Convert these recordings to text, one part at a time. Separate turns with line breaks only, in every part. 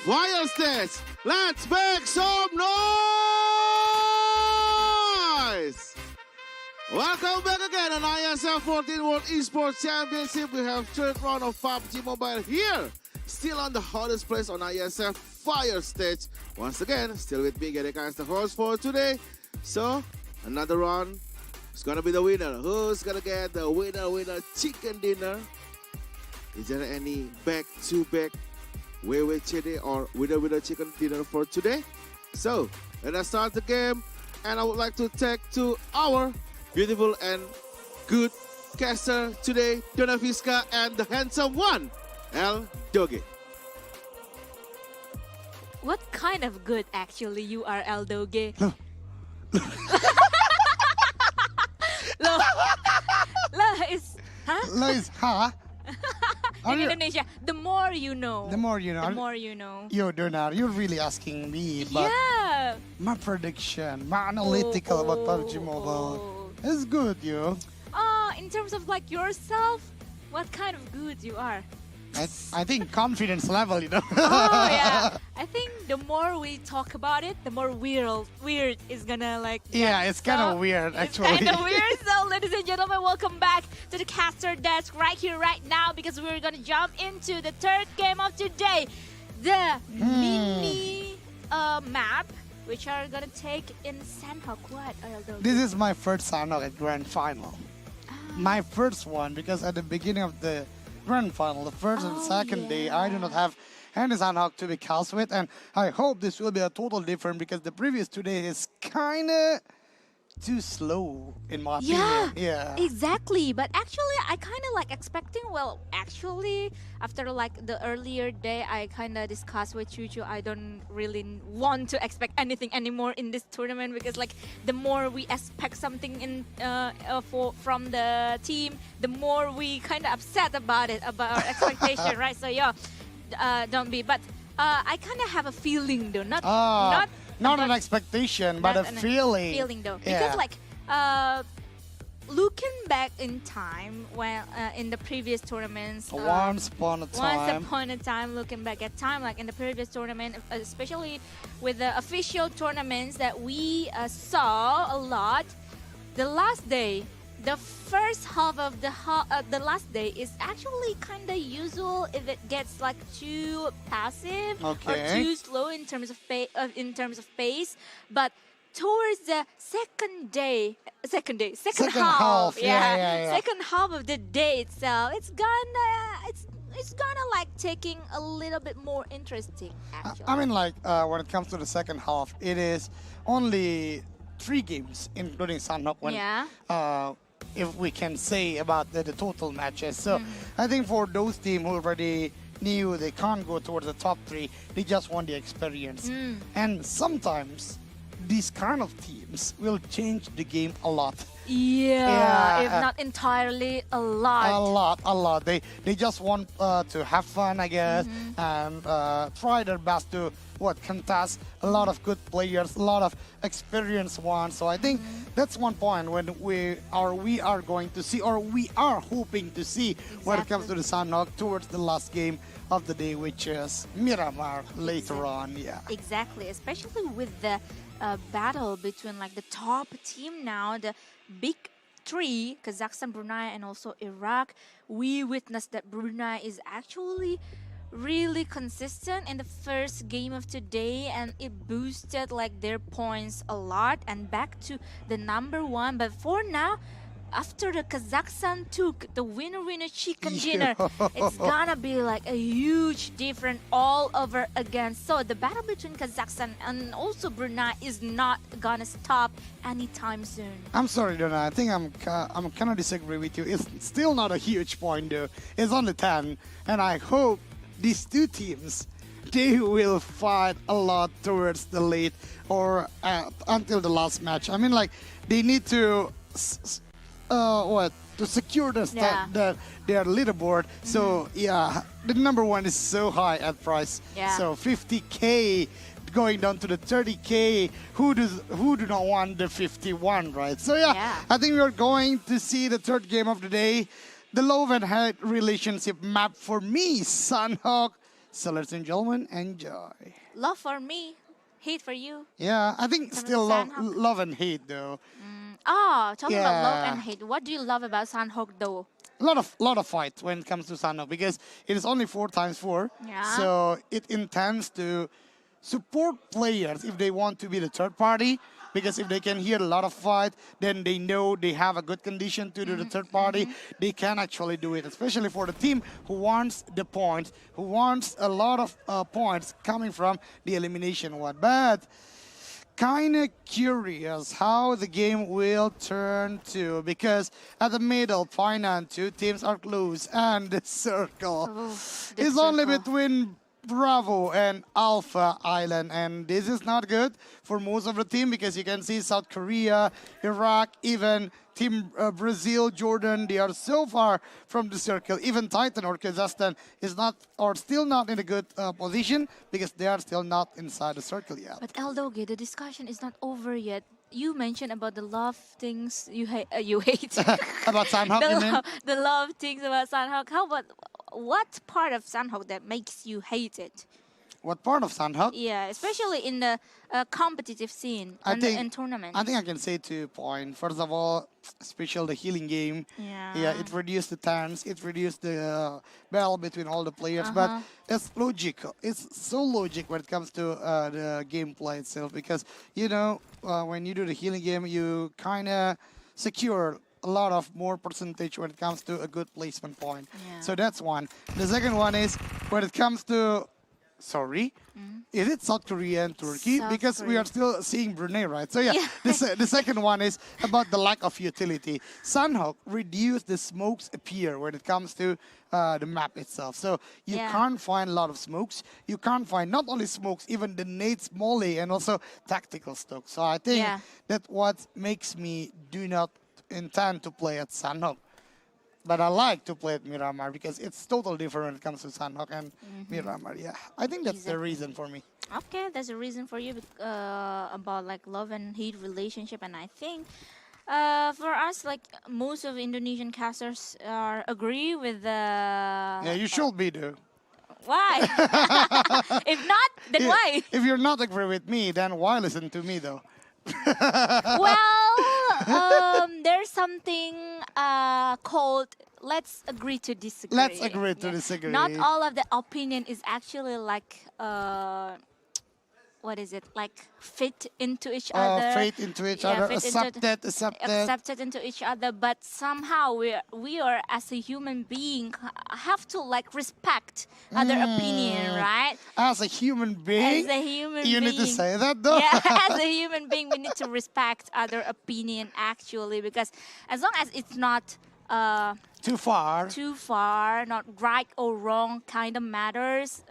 Fire stage. Let's make some noise. Welcome back again on IESF 14 World Esports Championship. We have third round of PUBG Mobile here. Still on the hottest place on IESF Fire Stage. Once again, still with me, Gereka, as the host for today. So, another round. Who's gonna be the winner? Who's gonna get the winner chicken dinner? Is there any back-to-back WWCD or winner chicken dinner for today? So, let us start the game. And I would like to thank to our beautiful and good caster today, Dona Fiska, and the handsome one, El Doge.
What kind of good actually you are, El Doge? Lo, is, huh?
Lo is, huh?
In Indonesia, the more you know.
The more you know.
The more you know.
Yo, Donar, you're really asking me, but
Yeah.
my prediction, my analytical about PUBG Mobile is good, yo.
In terms of like yourself, what kind of good you are?
I think confidence level, you know.
Oh yeah. I think the more we talk about it, the more weird is gonna like.
Yeah, it's kind of weird, actually.
It's kind of weird. So, ladies and gentlemen, welcome back to the caster desk right here, right now, because we're gonna jump into the third game of today, the mini map, which are gonna take in Sandhawk. What?
This is my first Sandhawk at Grand Final. My first one, because at the beginning of the Grand Final, the first and second day, I do not have any Sandhawk to be cast with, and I hope this will be a total different, because the previous 2 days is kind of too slow in my opinion. Yeah,
exactly. But actually, I kind of like expecting. Well, actually, after like the earlier day, I kind of discussed with Chuchu. I don't really want to expect anything anymore in this tournament, because like the more we expect something in from the team, the more we kind of upset about it, about our expectation, right? So yeah, don't be. But I kind of have a feeling though, not
an expectation, but a feeling.
Feeling though,
Yeah.
because like looking back in time, when in the previous tournaments,
Once upon a time,
looking back at time, like in the previous tournament, especially with the official tournaments that we saw a lot, the last day. The first half of the last day is actually kind of usual if it gets like too passive or too slow in terms of pace. But towards the second half, second half of the day itself, it's gonna like taking a little bit more interesting. Actually,
I mean, like when it comes to the second half, it is only 3 games, including Sandhawk. If we can say about the total matches. So I think for those teams who already knew they can't go towards the top 3, they just want the experience. And sometimes these kind of teams will change the game a lot.
Yeah, if not entirely, a lot.
A lot. They just want to have fun, I guess, and try their best to contest a lot of good players, a lot of experienced ones. So I think that's one point when we are going to see, or we are hoping to see, when it comes to the Sandhawk towards the last game of the day, which is Miramar later on. Yeah,
exactly. Especially with the battle between like the top team now, the big 3, Kazakhstan, Brunei, and also Iraq. We witnessed that Brunei is actually really consistent in the first game of today, and it boosted like their points a lot and back to the number 1. But for now, after the Kazakhstan took the winner chicken dinner, it's gonna be like a huge difference all over again. So the battle between Kazakhstan and also Brunei is not gonna stop anytime soon.
I'm sorry, Donna. I think I'm kind of disagree with you. It's still not a huge point though. It's on the 10, and I hope these 2 teams, they will fight a lot towards the late or until the last match. I mean, like, they need to to secure their leaderboard. So yeah, the number 1 is so high at price.
Yeah.
So 50K going down to the 30K. Who do not want the 51, right? So yeah, I think we are going to see the third game of the day. The love and hate relationship map for me, Sandhawk So ladies and gentlemen, enjoy.
Love for me, hate for you.
Yeah, I think
Some of
still
the
love and hate though.
Talking about love
Yeah.
and hate. What do you love about Sanhok though?
Lot of fight when it comes to Sanhok because it is only 4x4.
Yeah.
So it intends to support players if they want to be the third party. Because if they can hear a lot of fight, then they know they have a good condition to do the third party. They can actually do it, especially for the team who wants the points, who wants a lot of points coming from the elimination one. But kind of curious how the game will turn to, because at the middle, final, two teams are close, and the circle is only between Bravo and Alpha Island, and this is not good for most of the team because you can see South Korea, Iraq, even Team Brazil, Jordan, they are so far from the circle. Even Titan or Kazakhstan is not or still not in a good position because they are still not inside the circle yet.
But Eldoge, the discussion is not over yet. You mentioned about the love things you hate. You hate
About Sanhok, you mean?
the love things about Sanhok. How about what part of Sanhok that makes you hate it?
What part of Sanhok?
Yeah, especially in the competitive scene in tournament.
I think I can say 2 points. First of all, especially the healing game.
Yeah.
It reduced the times. It reduced the battle between all the players. But it's logical. It's so logic when it comes to the gameplay itself. Because, when you do the healing game, you kind of secure a lot of more percentage when it comes to a good placement point.
Yeah.
So that's one. The second one is when it comes to is it South Korea and Turkey?
South
Because we
Korea.
are still seeing Brunei, right? So yeah, the second one is about the lack of utility. Sanhok reduced the smokes appear when it comes to the map itself. So you can't find a lot of smokes. You can't find not only smokes, even the nades, molly, and also tactical stock. So I think that what makes me do not intend to play at Sanhok. But I like to play at Miramar because it's totally different when it comes to Sanhok and Miramar. Yeah, I think that's the reason for me.
Okay, that's a reason for you about like love and hate relationship, and I think for us, like most of Indonesian casters agree with the.
Yeah, you should be though.
Why? If not, then why?
If you're not agree with me, then why listen to me though?
Well, there's something called let's agree to disagree.
Let's agree to disagree.
Not all of the opinion is actually like what is it, like fit into each other,
fit into each other,
accepted into each other, but somehow we are as a human being have to like respect other opinion, right?
As a human being, you need to say that though.
Yeah, as a human being, we need to respect other opinion actually, because as long as it's not
too far,
not right or wrong kind of matters.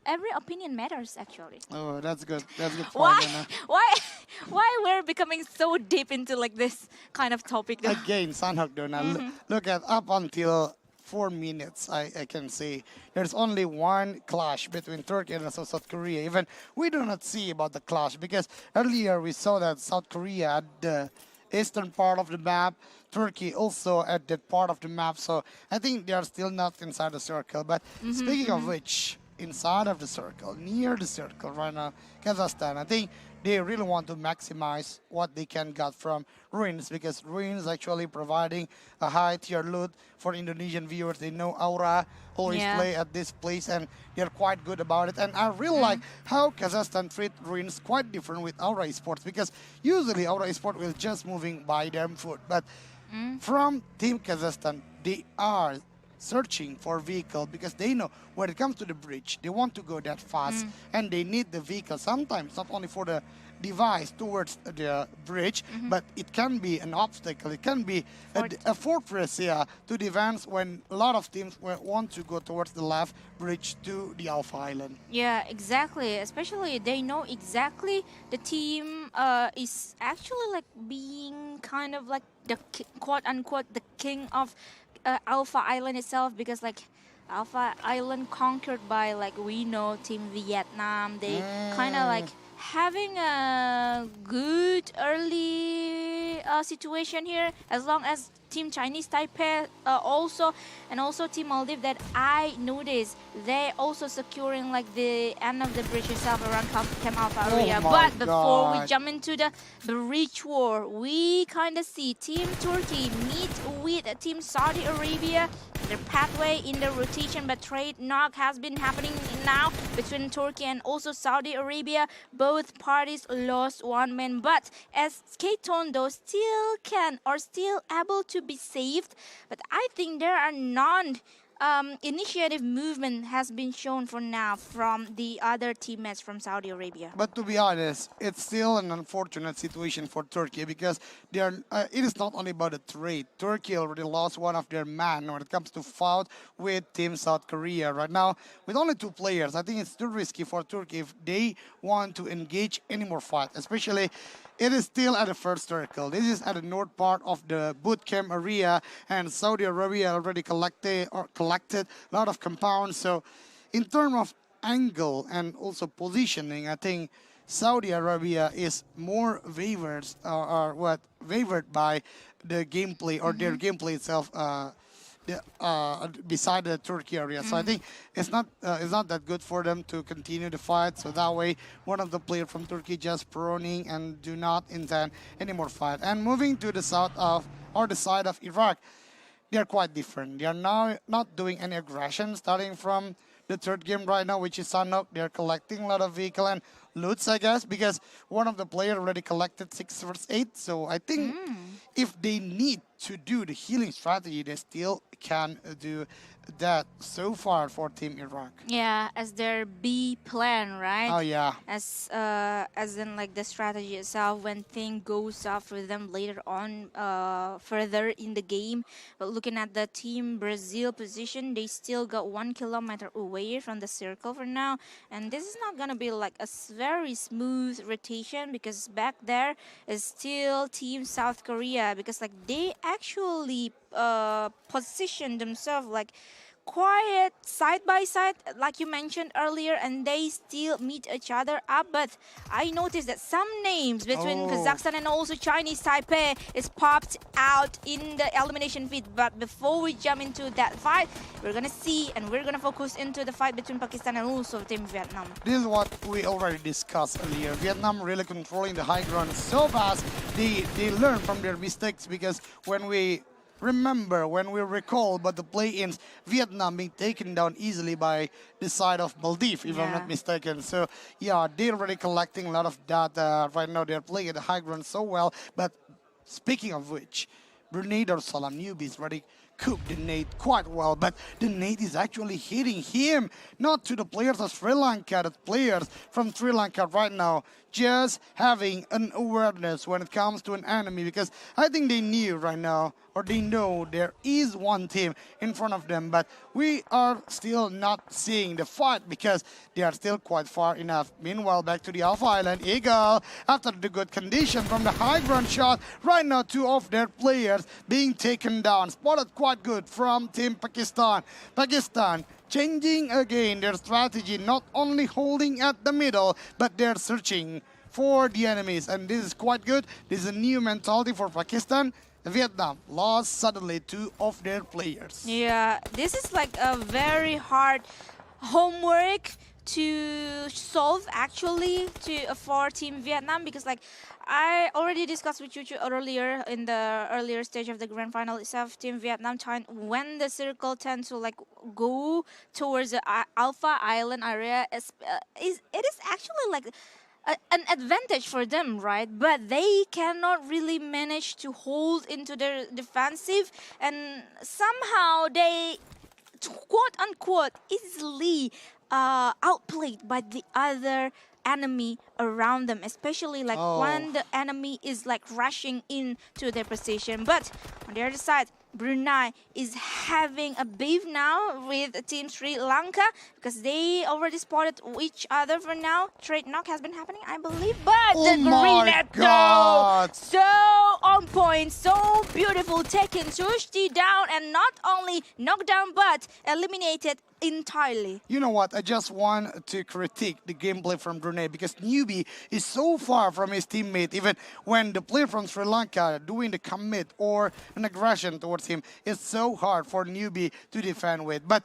Every opinion matters actually.
Oh, that's good. That's good.
Why we're becoming so deep into like this kind of topic? Though?
Again, Sanhok though. Now look at up until 4 minutes, I can say there's only one clash between Turkey and South Korea. Even we do not see about the clash because earlier we saw that South Korea had the eastern part of the map, Turkey also at that part of the map. So I think they are still not inside the circle. But speaking of which, inside of the circle, near the circle right now, Kazakhstan, I think they really want to maximize what they can get from Ruins, because Ruins actually providing a high tier loot for Indonesian viewers. They know Aura always play at this place and they're quite good about it. And I really like how Kazakhstan treat Ruins quite different with Aura Esports, because usually Aura Esports will just moving by them foot. But from Team Kazakhstan, they are searching for vehicle because they know when it comes to the bridge, they want to go that fast and they need the vehicle sometimes, not only for the device towards the bridge, but it can be an obstacle. It can be a fortress to defense when a lot of teams want to go towards the left bridge to the Alpha Island.
Yeah, exactly. Especially they know exactly the team is actually like being kind of like the quote unquote the king of Alpha Island itself, because like Alpha Island conquered by like we know Team Vietnam. They kind of like having a good early situation here, as long as Team Chinese Taipei also, and also Team Maldives that I noticed, they also securing like the end of the bridge itself around Camp Alpha area. But before we jump into the bridge war, we kind of see Team Turkey meet with Team Saudi Arabia. Their pathway in the rotation, but trade knock has been happening now between Turkey and also Saudi Arabia. Both parties lost one man, but as K-Tone though still able to be saved. But I think there are initiative movement has been shown for now from the other teammates from Saudi Arabia.
But to be honest, it's still an unfortunate situation for Turkey because they are, it is not only about the trade. Turkey already lost one of their men when it comes to fight with Team South Korea. Right now, with only 2 players, I think it's too risky for Turkey if they want to engage any more fight, especially it is still at the first circle. This is at the north part of the boot camp area, and Saudi Arabia already collected a lot of compounds. So in terms of angle and also positioning, I think Saudi Arabia is more favored by the gameplay or their gameplay itself beside the Turkey area. So I think it's not that good for them to continue the fight. So that way, one of the players from Turkey just proning and do not intend any more fight. And moving to the south of or the side of Iraq, they are quite different. They are now not doing any aggression starting from the third game right now, which is Sanok. They're collecting a lot of vehicle and loots, I guess, because one of the players already collected 6 versus 8. So I think if they need to do the healing strategy, they still can do that so far for Team Iraq.
Yeah, as their B plan, right?
Oh yeah.
As in like the strategy itself when thing goes up for them later on further in the game. But looking at the Team Brazil position, they still got 1 kilometer away from the circle for now. And this is not gonna be like a very smooth rotation because back there is still Team South Korea, because like they actually position themselves like quiet side by side like you mentioned earlier, and they still meet each other up. But I noticed that some names between Kazakhstan and also Chinese Taipei is popped out in the elimination feed. But before we jump into that fight, we're gonna see and we're gonna focus into the fight between Pakistan and also Team Vietnam.
This is what we already discussed earlier. Vietnam really controlling the high ground so fast. They learn from their mistakes, because when we recall about the play-ins, Vietnam being taken down easily by the side of Maldives, if I'm not mistaken. So yeah, they're already collecting a lot of data right now. They're playing at the high ground so well. But speaking of which, Brunei Darussalam newbies already cooked the nade quite well, but the nade is actually hitting him, not to the players of Sri Lanka. The players from Sri Lanka right now just having an awareness when it comes to an enemy, because I think they knew right now, or they know there is one team in front of them, but we are still not seeing the fight because they are still quite far enough. Meanwhile, back to the Alpha Island, Eagle, after the good condition from the high ground shot, right now 2 of their players being taken down. Spotted quite good from Team Pakistan. Pakistan changing again their strategy, not only holding at the middle, but they're searching for the enemies. And this is quite good. This is a new mentality for Pakistan. Vietnam lost suddenly 2 of their players.
Yeah, this is like a very hard homework to solve actually for Team Vietnam, because like I already discussed with you earlier in the earlier stage of the grand final itself. Team Vietnam, when the circle tends to like go towards the Alpha Island area, it is actually like an advantage for them, right? But they cannot really manage to hold into their defensive, and somehow they quote unquote easily outplayed by the other enemy around them, especially like when the enemy is like rushing into their position. But on the other side, Brunei is having a beef now with Team Sri Lanka because they already spotted each other for now. Trade knock has been happening, I believe, but
Oh
the
my
green
God.
so on point, so beautiful, taking Sushti down and not only knocked down but eliminated entirely.
You know what? I just want to critique the gameplay from Brunei because Newbie is so far from his teammate. Even when the player from Sri Lanka doing the commit or an aggression towards him, it's so hard for Newbie to defend with. But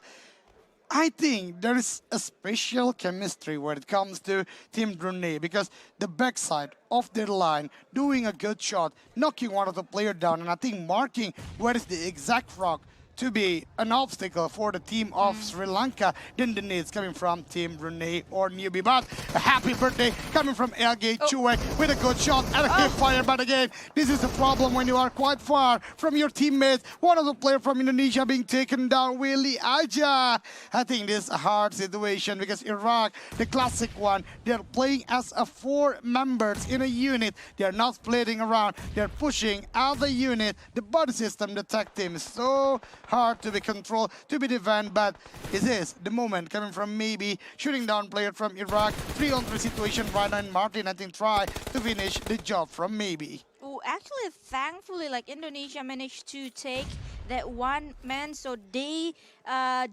I think there is a special chemistry when it comes to Team Brunei because the backside of their line doing a good shot, knocking one of the player down, and I think marking where is the exact rock to be an obstacle for the team of Sri Lanka than the needs coming from Team Brunei or Newbie. But a happy birthday coming from LG Chue with a good shot and a hip fire. But again, this is a problem when you are quite far from your teammates. One of the players from Indonesia being taken down, Willie Aja. I think this is a hard situation because Iraq, the classic one, they're playing as a 4 members in a unit. They're not splitting around. They're pushing out the unit. The body system, the tech team is so hard to be controlled, to be defended, but is this the moment coming from maybe shooting down player from Iraq, 3-on-3 situation right now, and Martin I think try to finish the job from maybe.
Oh, actually, thankfully, like Indonesia managed to take that one man, so they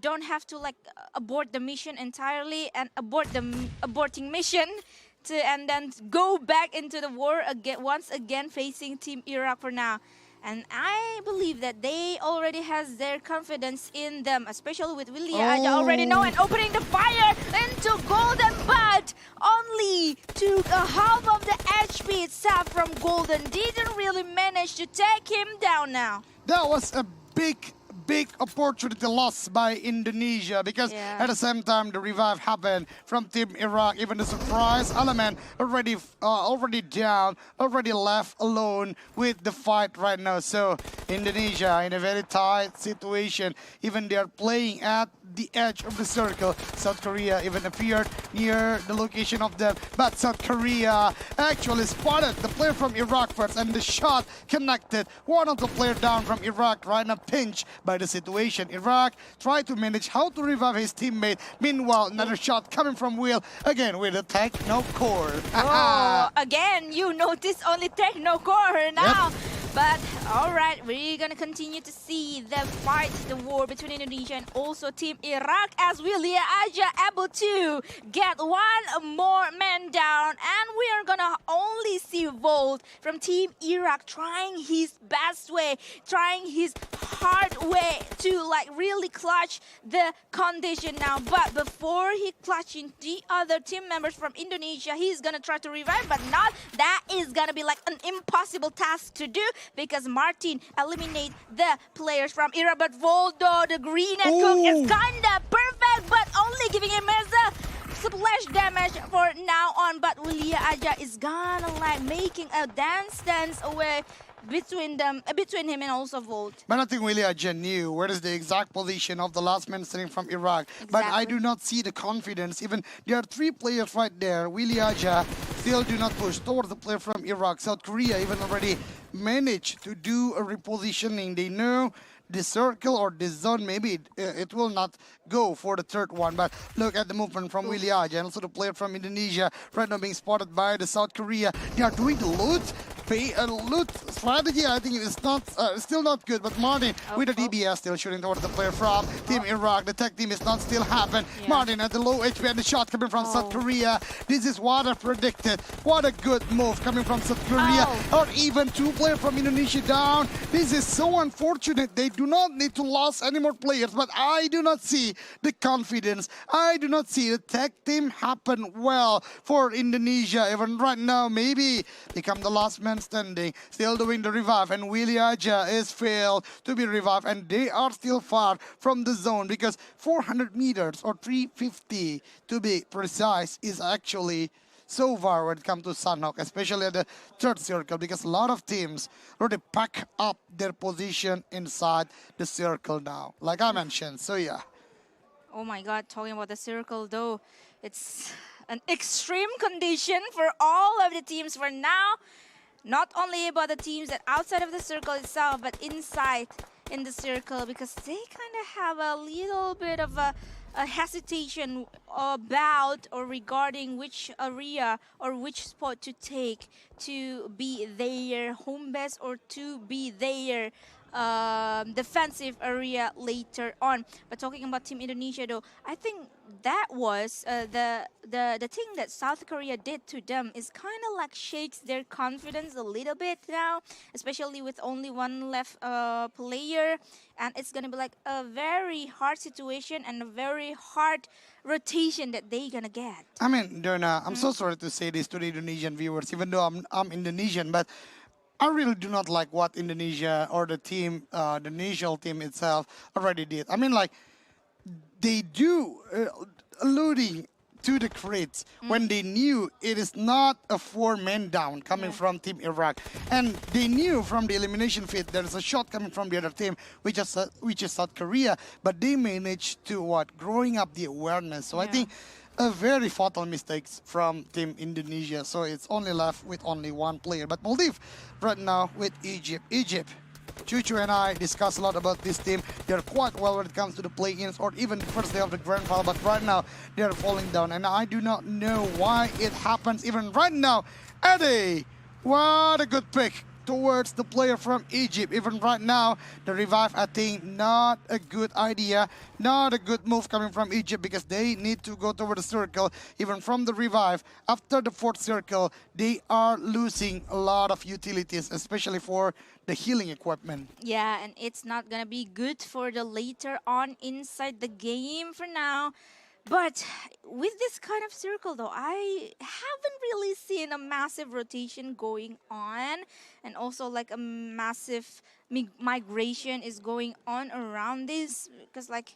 don't have to like abort the mission entirely and abort the aborting mission and then go back into the war again, once again facing Team Iraq for now. And I believe that they already has their confidence in them, especially with Willie Aja already know and opening the fire into Golden, but only took a half of the HP itself from Golden. Didn't really manage to take him down now.
That was a big opportunity lost by Indonesia because at the same time the revive happened from Team Iraq. Even the surprise element already down, already left alone with the fight right now. So Indonesia in a very tight situation. Even they are playing at the edge of the circle. South Korea even appeared near the location of them, but South Korea actually spotted the player from Iraq first, and the shot connected. One of the player down from Iraq right now pinched by the situation. Iraq tried to manage how to revive his teammate. Meanwhile, another shot coming from Will again with a techno core.
Oh, again, you notice only techno core now.
Yep.
But all right, we're gonna continue to see the fight, the war between Indonesia and also Team Iraq as Willie Aja able to get one more man down, and we are gonna only see Volt from Team Iraq trying his best way, trying his hard way to like really clutch the condition now. But before he clutching the other team members from Indonesia, he's gonna try to revive, but not that is gonna be like an impossible task to do, because Martin eliminate the players from Iraq. But Voldo, the green and cook is kinda perfect, but only giving him as a splash damage for now on. But Willie Aja is gonna like making a dance away between them, between him and also Volt.
But I think Willie Aja knew where is the exact position of the last man standing from Iraq. But I do not see the confidence. Even there are 3 players right there. Willie Aja still do not push towards the player from Iraq. South Korea even already managed to do a repositioning. They know the circle or the zone, maybe it will not go for the third one. But look at the movement from Willie Aja and also the player from Indonesia right now being spotted by the South Korea. They are doing the loot strategy. I think it's not still not good, but Martin with the DBS still shooting towards the player from Team Iraq. The tech team is not still happen. Martin at the low HP and the shot coming from South Korea. This is what I predicted. What a good move coming from South Korea. Or even 2 players from Indonesia down. This is so unfortunate. They do not need to lose any more players, but I do not see the confidence. I do not see the tech team happen well for Indonesia. Even right now, maybe become the last man standing, still doing the revive, and Willie Aja is failed to be revived, and they are still far from the zone because 400 meters or 350 to be precise is actually so far when it comes to Sanhok, especially at the third circle, because a lot of teams already pack up their position inside the circle now, like I mentioned. So yeah.
Oh my God, talking about the circle though, it's an extreme condition for all of the teams for now. Not only about the teams that outside of the circle itself, but inside in the circle, because they kind of have a little bit of a a hesitation about or regarding which area or which spot to take to be their home base or to be their defensive area later on. But talking about Team Indonesia, though, I think that was the thing that South Korea did to them is kind of like shakes their confidence a little bit now, especially with only one left player, and it's gonna be like a very hard situation and a very hard rotation that they gonna get.
I mean, Derna, I'm so sorry to say this to the Indonesian viewers, even though I'm Indonesian, but I really do not like what Indonesia or the team, the national team itself already did. I mean, like, they do alluding to the crits when they knew it is not a 4-man down coming from Team Iraq, and they knew from the elimination feed there's a shot coming from the other team, which is South Korea, but they managed to growing up the awareness. So I think a very fatal mistakes from Team Indonesia. So it's only left with only one player. But Maldives right now with Egypt. Chuchu and I discussed a lot about this team. They're quite well when it comes to the play-ins or even the first day of the grand final, but right now they're falling down, and I do not know why it happens even right now. Eddie, what a good pick towards the player from Egypt. Even right now, the revive, I think, not a good idea, not a good move coming from Egypt, because they need to go toward the circle. Even from the revive, after the 4th circle, they are losing a lot of utilities, especially for the healing equipment.
Yeah, and it's not gonna be good for the later on inside the game for now. But with this kind of circle, though, I haven't really seen a massive rotation going on, and also like a massive migration is going on around this, because like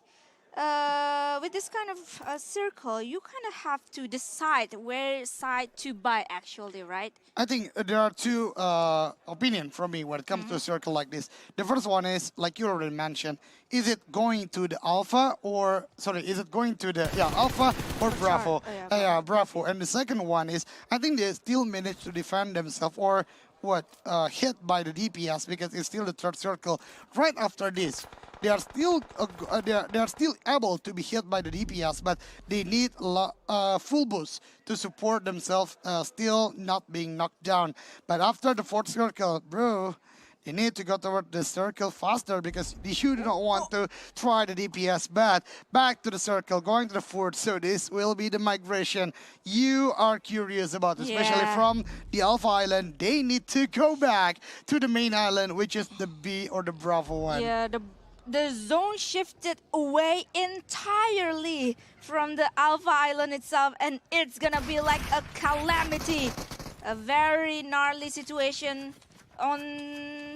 with this kind of circle, you kind of have to decide where side to buy actually, right?
I think there are two opinions from me when it comes to a circle like this. The first one is, like you already mentioned, is it going to the alpha or, sorry, is it going to the, alpha or Bravo? Bravo. And the second one is, I think they still manage to defend themselves or hit by the DPS, because it's still the 3rd circle. Right after this, they are still they are still able to be hit by the DPS, but they need full boost to support themselves, still not being knocked down. But after the 4th circle, bro, they need to go toward the circle faster, because you do not want to try the DPS back to the circle, going to the 4th. So this will be the migration you are curious about, especially from the Alpha Island. They need to go back to the main island, which is the B or the Bravo one.
Yeah, the zone shifted away entirely from the Alpha Island itself, and it's gonna be like a calamity, a very gnarly situation on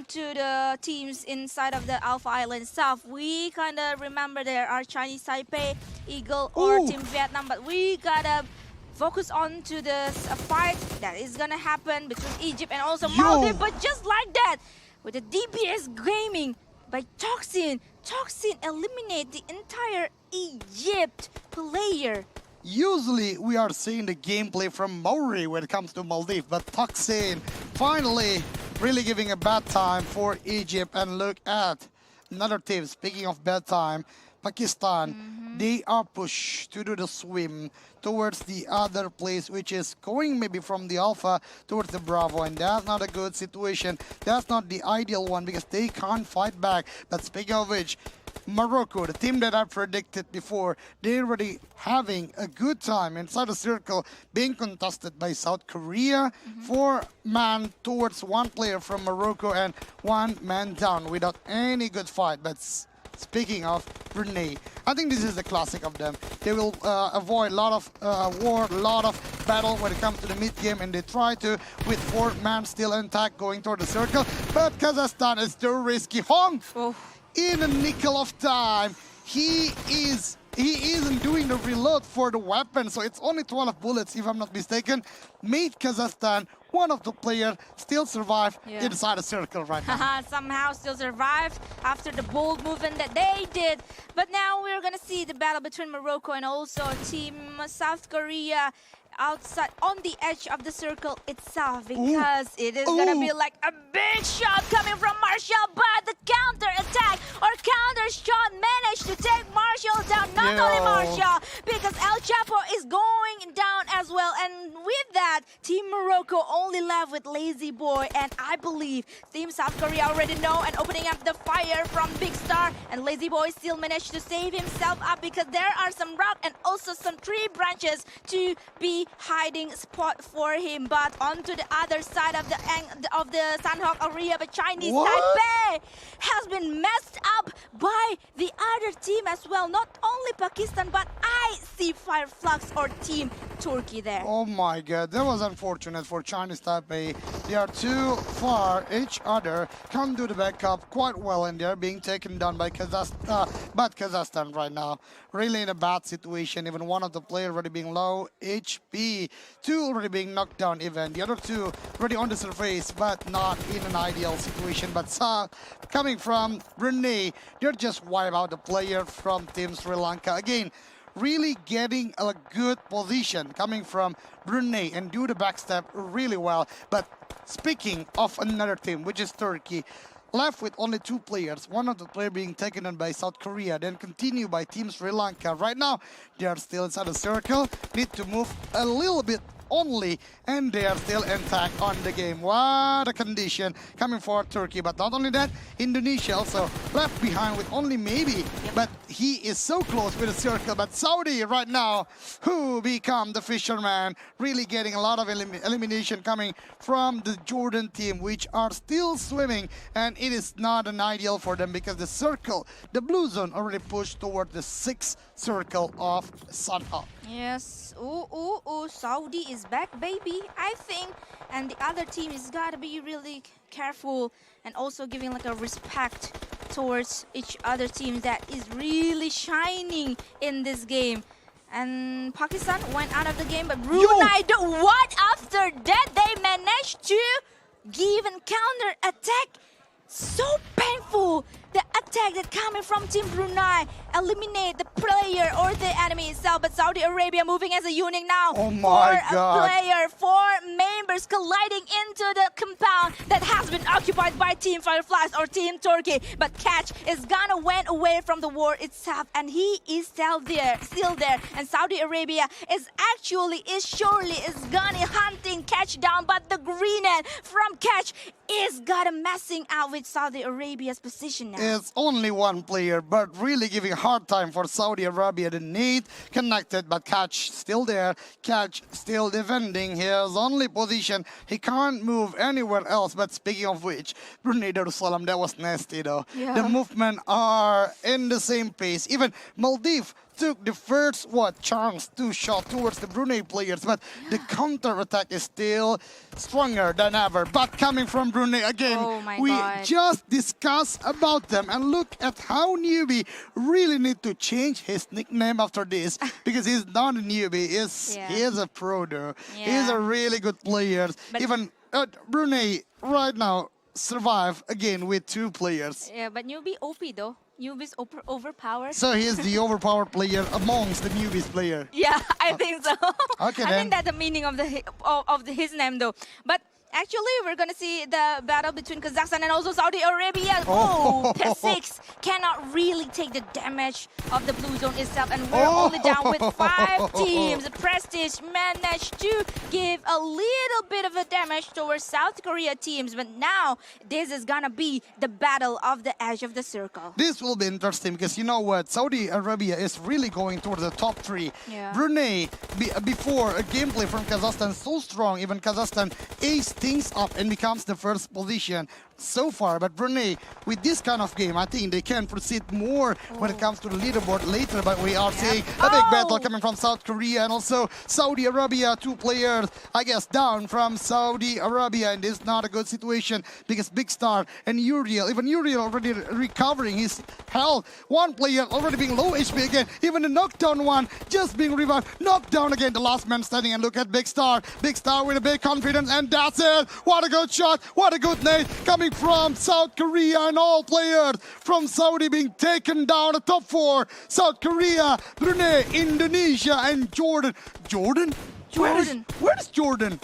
to the teams inside of the Alpha Island itself. We kind of remember there are Chinese Taipei, Eagle, or Team Vietnam, but we gotta focus on to the fight that is gonna happen between Egypt and also Maldives. But just like that, with the DPS gaming by Toxin eliminate the entire Egypt player.
Usually we are seeing the gameplay from Maori when it comes to Maldives, but Toxin finally really giving a bad time for Egypt. And look at another team, speaking of bad time, Pakistan, they are pushed to do the swim towards the other place, which is going maybe from the Alpha towards the Bravo, and that's not a good situation. That's not the ideal one, because they can't fight back. But speaking of which, Morocco, the team that I predicted before, they're already having a good time inside the circle, being contested by South Korea. 4-man towards 1 player from Morocco, and 1 man down without any good fight. But speaking of Brunei, I think this is the classic of them. They will avoid a lot of war, a lot of battle when it comes to the mid-game, and they try to, with 4-man still intact, going toward the circle. But Kazakhstan is too risky. Hong, in a nickel of time, he isn't doing the reload for the weapon, so it's only 12 bullets, if I'm not mistaken. Made Kazakhstan, one of the players, still survive inside the circle right now.
Somehow still survived after the bold movement that they did. But now we're gonna see the battle between Morocco and also Team South Korea. outside on the edge of the circle itself, because it is gonna be like a big shot coming from Marshall, but the counter attack or counter shot managed to take Marshall down. Not only Marshall, because El Chapo is going down as well, and with that, Team Morocco only left with Lazy Boy, and I believe Team South Korea already know and opening up the fire from Big Star, and Lazy Boy still managed to save himself up because there are some rock and also some tree branches to be hiding spot for him. But onto the other side of the Sanhok area, but Chinese Taipei has been messed up by the other team as well. Not only Pakistan, but I see Fireflux or Team Turkey there.
Oh my God, that was unfortunate for Chinese Taipei. They are too far each other, can't do the backup quite well, and they're being taken down by Kazakhstan. But Kazakhstan right now really in a bad situation. Even one of the players already being low HP, two already being knocked down. Even the other two already on the surface, but not in an ideal situation. But coming from Brunei, they're just wipe out the player from Team Sri Lanka again. Really getting a good position coming from Brunei and do the backstep really well. But speaking of another team, which is Turkey, left with only two players, one of the players being taken on by South Korea, then continue by Team Sri Lanka. Right now, they are still inside the circle, need to move a little bit only, and they are still intact on the game. What a condition coming for Turkey. But not only that, Indonesia also left behind with only maybe, but he is so close with the circle. But Saudi right now, who become the fisherman, really getting a lot of elimination coming from the Jordan team, which are still swimming, and it is not an ideal for them because the circle, the blue zone already pushed toward the sixth circle of Sanhok.
Yes, Saudi is back, baby, I think. And the other team has got to be really careful and also giving like a respect towards each other team that is really shining in this game. And Pakistan went out of the game, but Brunei, what after that they managed to give and counter attack. So painful. The attack that coming from Team Brunei eliminate the player or the enemy itself. But Saudi Arabia moving as a unit now.
Oh my God.
Four members colliding into the compound that has been occupied by Team Fireflies or Team Turkey. But Catch is gonna went away from the war itself, and he is still there. And Saudi Arabia is surely gonna hunting Catch down. But the green end from Catch is gonna messing out with Saudi Arabia's position now.
It's only one player, but really giving a hard time for Saudi Arabia. The need connected, but Catch still there. Catch still defending his only position. He can't move anywhere else. But speaking of which, Brunei Darussalam, that was nasty though.
Yeah.
The movement are in the same pace. Even Maldives took the first chance to shot towards the Brunei players, but the counter attack is still stronger than ever. But coming from Brunei again, we just discussed about them, and look at how Newbie really need to change his nickname after this because he's not a newbie. He is a pro though. He's a really good player. But even Brunei right now survive again with two players.
Yeah, but Newbie OP though. Newbie's overpowered.
So he is the overpowered player amongst the newbies player.
Yeah, I think so.
Okay,
I think that's the meaning of his name though. But actually, we're gonna see the battle between Kazakhstan and also Saudi Arabia. P6 cannot really take the damage of the blue zone itself, and we're only down with 5 teams. Prestige managed to give a little bit of a damage towards South Korea teams, but now this is gonna be the battle of the edge of the circle.
This will be interesting because you know what? Saudi Arabia is really going towards the top 3.
Yeah.
Brunei, before a gameplay from Kazakhstan so strong, even Kazakhstan aced things up and becomes the first position so far. But Brunei, with this kind of game, I think they can proceed more when it comes to the leaderboard later. But we are seeing a big battle coming from South Korea and also Saudi Arabia. 2 players, I guess, down from Saudi Arabia, and this is not a good situation because Big Star and Uriel, even Uriel already recovering his health. 1 player already being low HP again. Even the knockdown one just being revived. Knocked down again, the last man standing, and look at Big Star. Big Star with a big confidence, and that's it. What a good shot. What a good nade coming from South Korea, and all players from Saudi being taken down. The top 4, South Korea, Brunei, Indonesia, and Jordan.
Jordan.
Where's Jordan?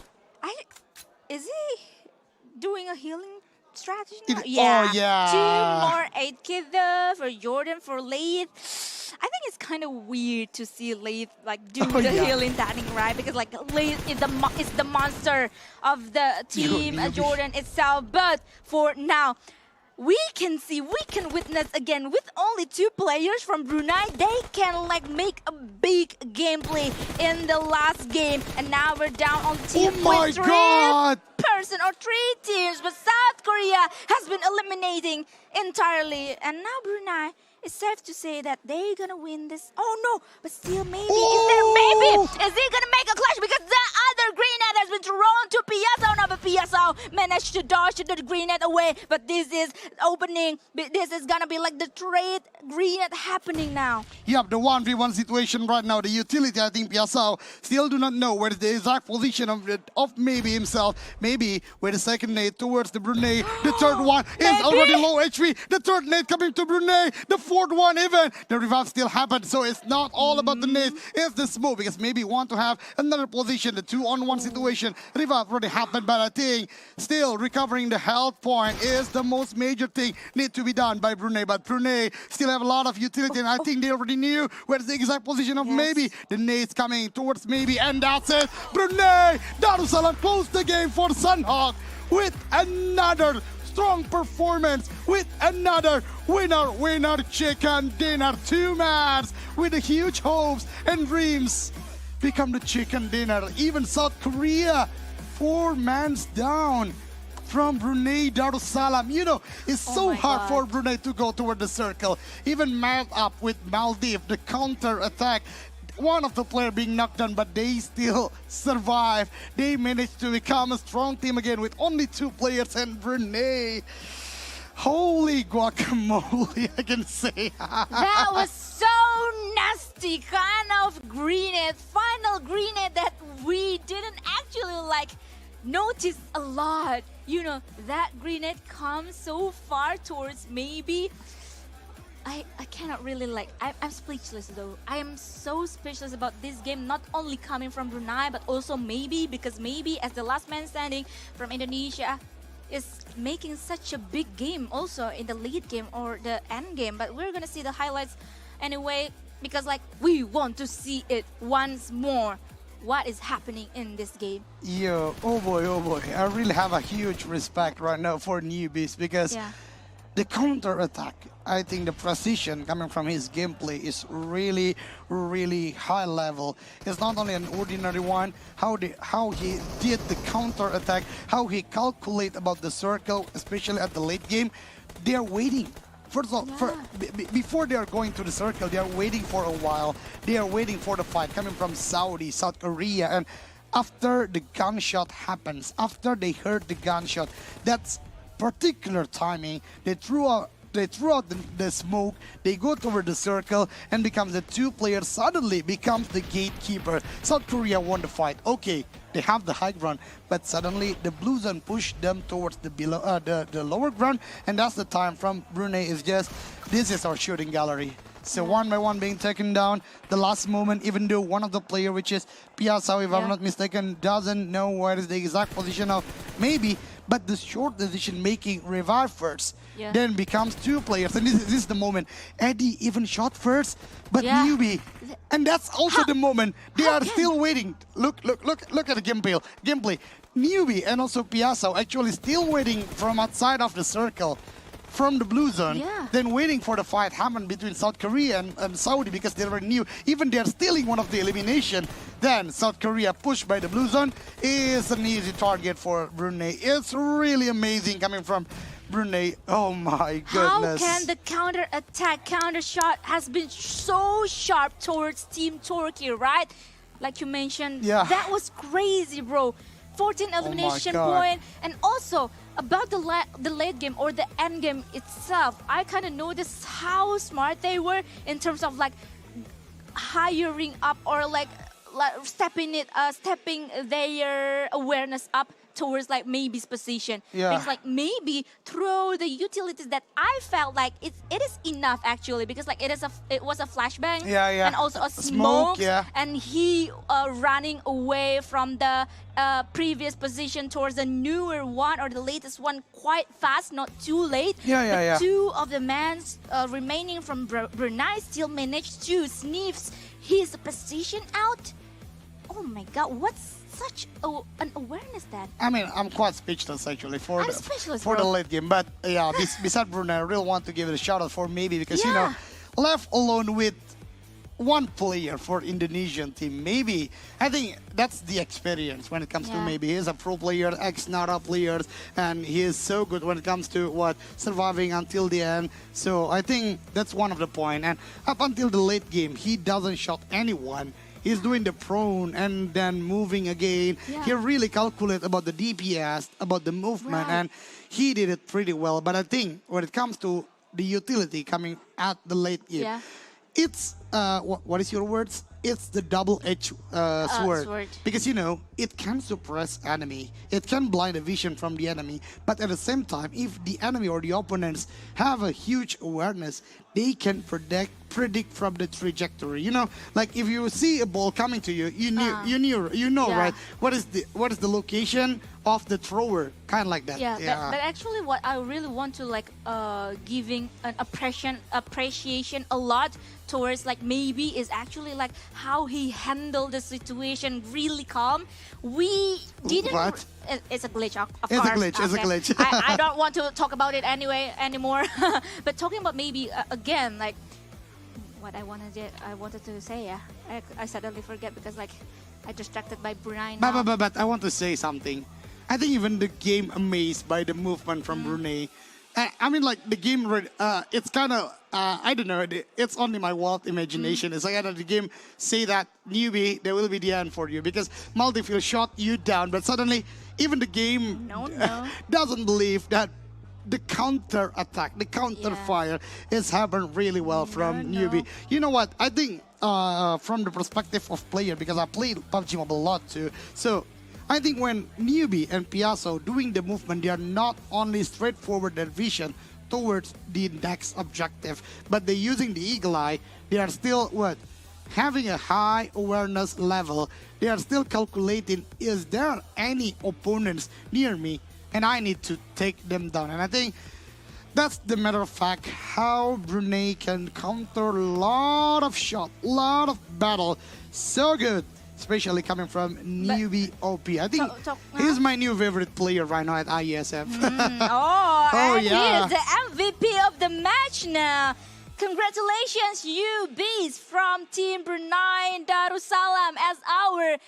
Is he doing a healing strategy now?
Oh, yeah.
2 more 8k though for Jordan, for Leith. I think it's kind of weird to see Leith like do the healing tactic, right? Because like Leith is the monster of the team, Jordan itself. But for now, we can witness again with only 2 players from Brunei. They can like make a big gameplay in the last game, and now we're down on team with 3 person or 3 teams. But South Korea has been eliminating entirely, and now Brunei. It's safe to say that they're gonna win this. Oh no, but still maybe. Is he gonna make a clutch? Because the other grenade has been thrown to Piazza. Now, but Piazza managed to dodge the grenade away. But this is opening. This is gonna be like the trade grenade happening now.
Yep, the 1v1 situation right now. The utility, I think Piazza still do not know where is the exact position of maybe himself. Maybe with the second nade towards the Brunei. The third one is already low HP. The third nade coming to Brunei. The fourth one even. The revive still happened. So it's not all about the nades. It's the smoke, because maybe want to have another position. The 2-on-1 situation. Revive already happened, but I think still recovering the health point is the most major thing need to be done by Brunei. But Brunei still have a lot of utility, and I think they already knew where's the exact position of maybe. The nades coming towards maybe, and that's it. Brunei Darussalam closed the game for Sunhawk with another strong performance, with another winner chicken dinner. 2 mans with the huge hopes and dreams become the chicken dinner. Even South Korea, 4 mans down from Brunei Darussalam. You know, it's so hard for Brunei to go toward the circle. Even matched up with Maldives, the counter attack. One of the players being knocked down, but they still survive. They managed to become a strong team again with only 2 players, and Brunei. Holy guacamole, I can say.
That was so nasty kind of grenade, final grenade that we didn't actually like notice a lot. You know, that grenade comes so far towards maybe. I cannot really like, I'm speechless though. I am so speechless about this game, not only coming from Brunei, but also maybe, because maybe as the last man standing from Indonesia is making such a big game also in the lead game or the end game. But we're gonna see the highlights anyway, because like we want to see it once more. What is happening in this game?
Yeah, oh boy. I really have a huge respect right now for newbies, because the counter attack, I think the precision coming from his gameplay is really high level. It's not only an ordinary one, how he did the counter attack, how he calculate about the circle, especially at the late game. They are waiting. First of all, before they are going to the circle, they are waiting for a while. They are waiting for the fight coming from Saudi, South Korea, and after the gunshot happens, after they heard the gunshot, that's particular timing, they threw out the smoke, they go toward the circle, and becomes the 2 players suddenly becomes the gatekeeper. South Korea won the fight. Okay, they have the high ground, but suddenly the blue zone pushed them towards the below the lower ground, and that's the time from Brunei is just, this is our shooting gallery. So 1 by 1 being taken down. The last moment, even though one of the player, which is Piazza, if I'm not mistaken, doesn't know where is the exact position of maybe, but the short decision making revive first, then becomes 2 players, and this is the moment. Eddie even shot first, but newbie, and that's also the moment they are still waiting. Look at the gameplay. Newbie and also Piazza actually still waiting from outside of the circle, from the blue zone, then waiting for the fight happen between South Korea and Saudi, because they were new. Even they are stealing one of the elimination. Then South Korea pushed by the blue zone is an easy target for Brunei. It's really amazing coming from Brunei. Oh my goodness.
How can the counter attack, counter shot has been so sharp towards Team Turkey, right? Like you mentioned, that was crazy, bro. 14 elimination point, and also about the late game or the end game itself, I kind of noticed how smart they were in terms of like hiring up or like stepping their awareness up towards like maybe's position.
Yeah.
Because like maybe through the utilities that I felt like it is enough actually, because like it was a flashbang and also a smoke, and he running away from the previous position towards the newer one or the latest one quite fast, not too late. But two of the men remaining from Brunei still managed to sniff his position out. Oh my God, what's such an awareness that?
I mean, I'm quite speechless actually for
the
late game. But yeah, besides Brunei, I really want to give it a shout out for maybe because you know, left alone with one player for Indonesian team. Maybe I think that's the experience when it comes to maybe he's a pro player, ex-Nara player, and he is so good when it comes to surviving until the end. So I think that's one of the point. And up until the late game, he doesn't shot anyone. He's doing the prone and then moving again. He really calculate about the DPS, about the movement, and he did it pretty well. But I think when it comes to the utility coming at the late game, it's what is your words? It's the double-edged sword. Because you know it can suppress enemy, it can blind the vision from the enemy, but at the same time, if the enemy or the opponents have a huge awareness, they can predict from the trajectory. You know, like if you see a ball coming to you, you know, right? What is the location of the thrower? Kind of like that.
But actually, what I really want to like giving an appreciation a lot towards like maybe is actually like how he handled the situation really calm. We didn't.
What?
It's a glitch, of
it's
course.
It's a glitch.
I don't want to talk about it anymore. But talking about maybe again, like what I wanted to say. I suddenly forget because like I distracted by Brunei now.
But I want to say something. I think even the game amazed by the movement from Brunei. I mean, like the game, it's kind of, I don't know, it's only my wild imagination. It's like the game say that newbie, there will be the end for you because multi-field shot you down, but suddenly even the game doesn't believe that the counter attack, the counter fire is happened really well from newbie. You know what? I think from the perspective of player, because I played PUBG Mobile a lot too, so I think when newbie and Piasso doing the movement, they are not only straightforward their vision towards the next objective, but they're using the eagle eye. They are still having a high awareness level. They are still calculating, is there any opponents near me and I need to take them down. And I think that's the matter of fact how Brunei can counter a lot of shot, lot of battle. So good. Especially coming from newbie OP. I think he's my new favorite player right now at IESF.
And he is the MVP of the match now. Congratulations, you bees from Team Brunei Darussalam as our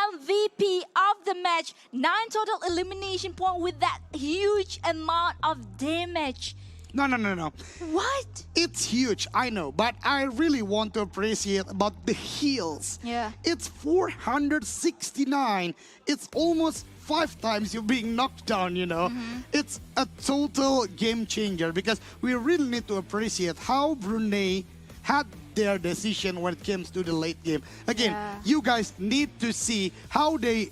MVP of the match. 9 total elimination points with that huge amount of damage.
No.
What?
It's huge, I know, but I really want to appreciate about the heals. It's 469. It's almost 5 times you're being knocked down, you know. It's a total game changer because we really need to appreciate how Brunei had their decision when it comes to the late game. Again, you guys need to see how they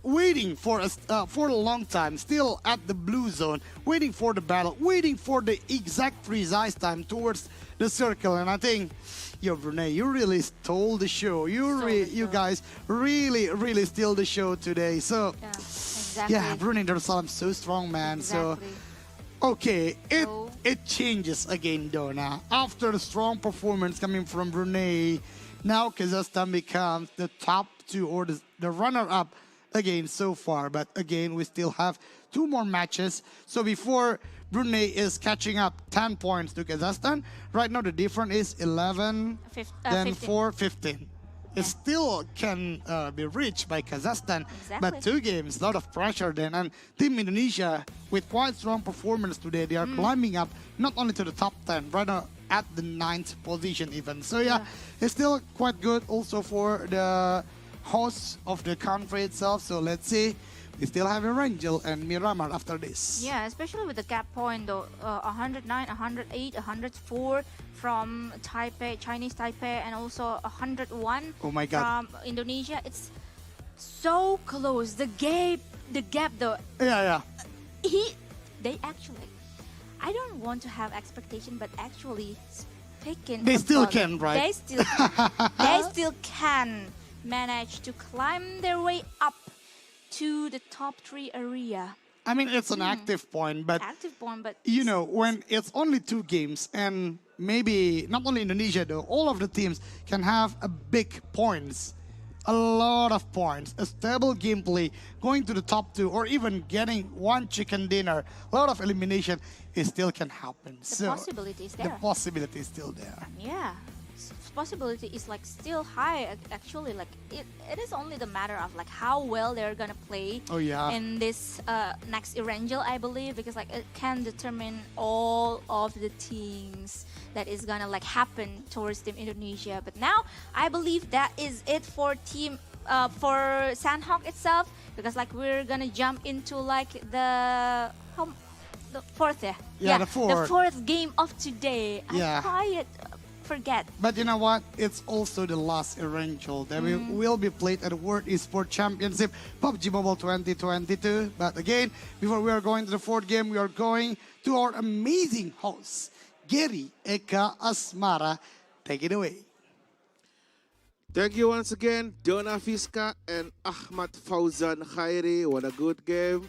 waiting for a long time, still at the blue zone, waiting for the battle, waiting for the exact precise time towards the circle. And I think, Brunei, you really stole the show. You guys really stole the show today. So, Brunei Darussalam so strong, man. So, okay, it changes again, though. Now, after the strong performance coming from Brunei, now Kazakhstan becomes the top 2 or the runner-up again so far. But again, we still have 2 more matches. So before Brunei is catching up 10 points to Kazakhstan, right now the difference is 11, then
15.
4, 15. It still can be reached by Kazakhstan, but 2 games, a lot of pressure then. And Team Indonesia, with quite strong performance today, they are climbing up not only to the top 10, right now at the 9th position even. So it's still quite good also for the hosts of the country itself. So let's see. We still have Rangel and Miramar after this.
Yeah, especially with the gap point though, 109, 108, 104 from Taipei, Chinese Taipei, and also 101
oh my God.
from Indonesia. It's so close. The the gap though.
Yeah.
They actually, I don't want to have expectation, but actually speaking,
They still
about
can, right?
They still can manage to climb their way up to the top 3 area.
I mean, it's an active point, but you know, when it's only 2 games and maybe not only Indonesia though, all of the teams can have a big points, a lot of points, a stable gameplay, going to the top 2 or even getting 1 chicken dinner, a lot of elimination, it still can happen.
The possibility is there.
The possibility is still there.
Yeah. Possibility is like still high actually. Like it is only the matter of like how well they're gonna play in this next Erangel, I believe, because like it can determine all of the things that is gonna like happen towards Team Indonesia. But now I believe that is it for for Sandhawk itself, because like we're gonna jump into like the fourth,
the fourth
game of today. I quite forget.
But you know what? It's also the last Erangel that will be played at the World Esports Championship PUBG Mobile 2022. But again, before we are going to the 4th game, we are going to our amazing host, Gary Eka Asmara. Take it away.
Thank you once again, Dona Fiska and Ahmad Fauzan Khairi. What a good game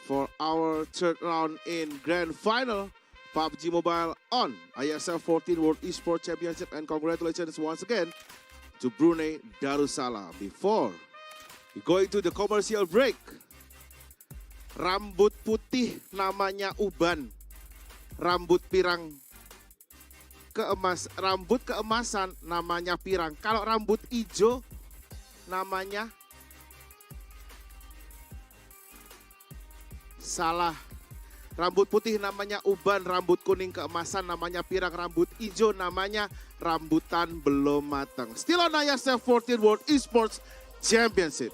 for our 3rd round in Grand Final. PUBG Mobile on IESF 14 World Esports Championship, and congratulations once again to Brunei Darussalam. Before we go into the commercial break, rambut putih namanya uban, rambut keemasan namanya pirang. Kalau rambut hijau namanya salah. Rambut putih namanya uban, rambut kuning keemasan namanya pirang, rambut hijau namanya rambutan belum matang. Still on IESF 14 World Esports Championship.